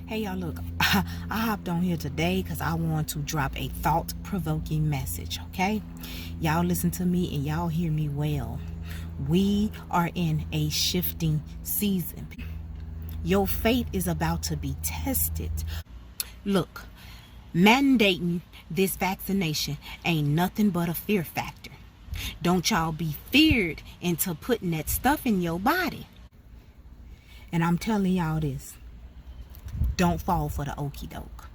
Hey y'all, look, I hopped on here today because I want to drop a thought-provoking message, okay? Y'all listen to me and y'all hear me well. We are in a shifting season. Your faith is about to be tested. Look, mandating this vaccination ain't nothing but a fear factor. Don't y'all be feared into putting that stuff in your body. And I'm telling y'all this. Don't fall for the okie doke.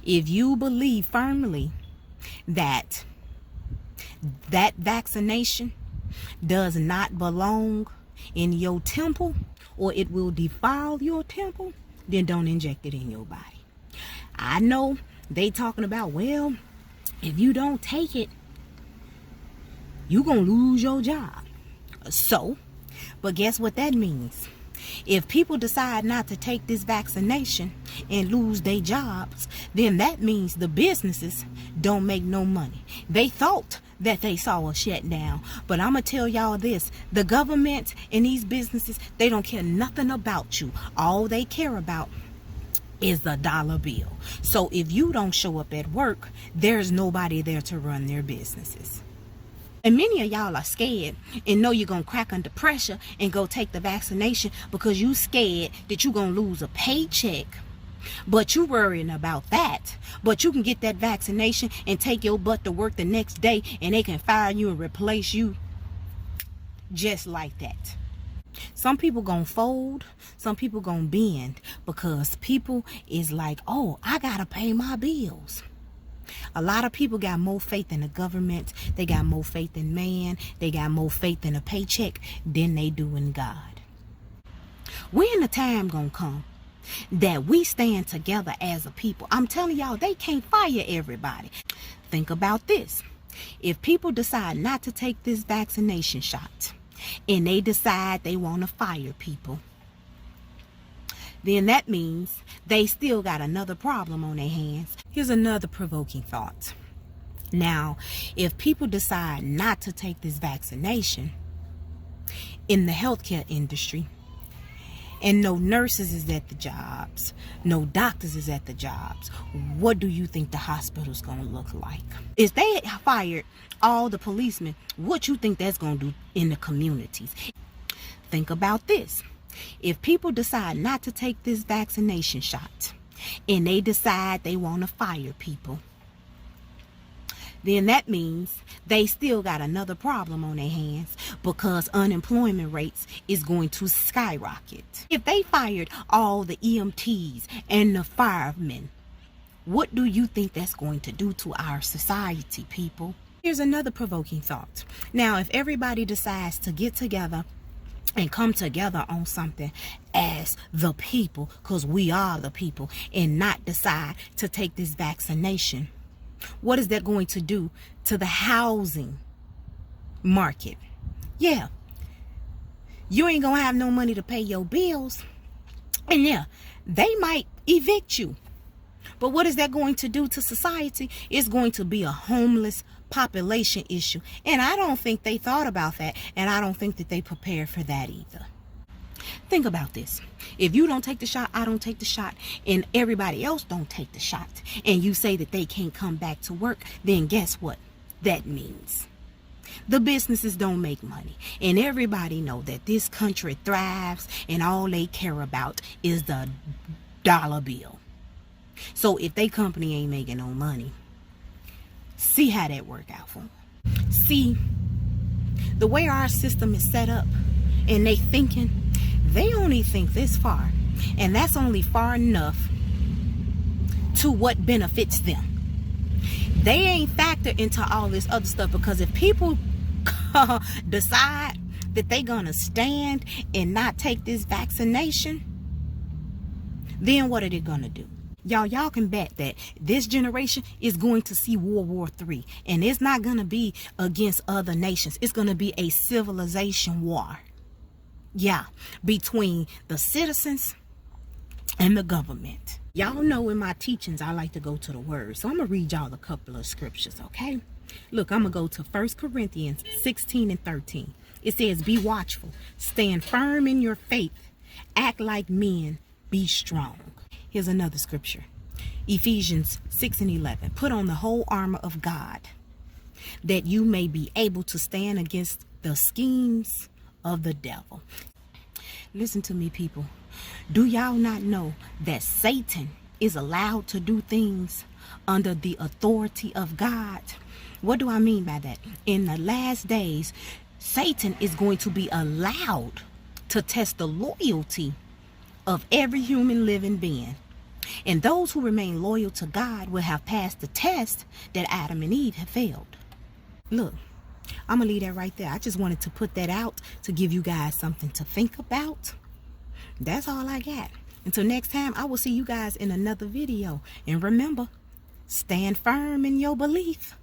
If you believe firmly that that vaccination does not belong in your temple, or it will defile your temple, then don't inject it in your body. I know they talking about, well, if you don't take it, you gonna lose your job. So, but guess what that means? If people decide not to take this vaccination and lose their jobs, then that means the businesses don't make no money. They thought that they saw a shutdown, but I'm going to tell y'all this. The government and these businesses, they don't care nothing about you. All they care about is the dollar bill. So if you don't show up at work, there's nobody there to run their businesses. And many of y'all are scared and know you're going to crack under pressure and go take the vaccination because you scared that you're going to lose a paycheck. But you worrying about that. But you can get that vaccination and take your butt to work the next day and they can fire you and replace you just like that. Some people gonna fold, some people gonna bend because people is like, oh, I gotta pay my bills. A lot of people got more faith in the government, they got more faith in man, they got more faith in a paycheck than they do in God. When the time gonna come that we stand together as a people? I'm telling y'all, they can't fire everybody. Think about this. If people decide not to take this vaccination shot and they decide they want to fire people, then that means they still got another problem on their hands. Here's another provoking thought. Now, if people decide not to take this vaccination in the healthcare industry, and no nurses is at the jobs, no doctors is at the jobs, what do you think the hospital's gonna look like? If they fired all the policemen, what you think that's gonna do in the communities? Think about this. If people decide not to take this vaccination shot and they decide they want to fire people, then that means they still got another problem on their hands because unemployment rates is going to skyrocket. If they fired all the EMTs and the firemen, what do you think that's going to do to our society, people? Here's another provoking thought. Now, if everybody decides to get together and come together on something as the people, because we are the people, and not decide to take this vaccination, what is that going to do to the housing market? Yeah, you ain't gonna have no money to pay your bills, and yeah, they might evict you. But what is that going to do to society? It's going to be a homeless population issue. And I don't think they thought about that. And I don't think that they prepared for that either. Think about this. If you don't take the shot, I don't take the shot, and everybody else don't take the shot, and you say that they can't come back to work, then guess what that means? The businesses don't make money. And everybody know that this country thrives and all they care about is the dollar bill. So if they company ain't making no money, see how that work out for them. See, the way our system is set up and they thinking, they only think this far, and that's only far enough to what benefits them. They ain't factored into all this other stuff, because if people decide that they gonna stand and not take this vaccination, then what are they gonna do? Y'all can bet that this generation is going to see World War III. And it's not going to be against other nations. It's going to be a civilization war. Yeah, between the citizens and the government. Y'all know in my teachings, I like to go to the word. So I'm going to read y'all a couple of scriptures, okay? Look, I'm going to go to 1 Corinthians 16 and 13. It says, be watchful, stand firm in your faith, act like men, be strong. Here's another scripture. Ephesians 6:11. Put on the whole armor of God, that you may be able to stand against the schemes of the devil. Listen to me, people. Do y'all not know that Satan is allowed to do things under the authority of God? What do I mean by that? In the last days, Satan is going to be allowed to test the loyalty of every human living being. And those who remain loyal to God will have passed the test that Adam and Eve have failed. Look, I'm going to leave that right there. I just wanted to put that out to give you guys something to think about. That's all I got. Until next time, I will see you guys in another video. And remember, stand firm in your belief.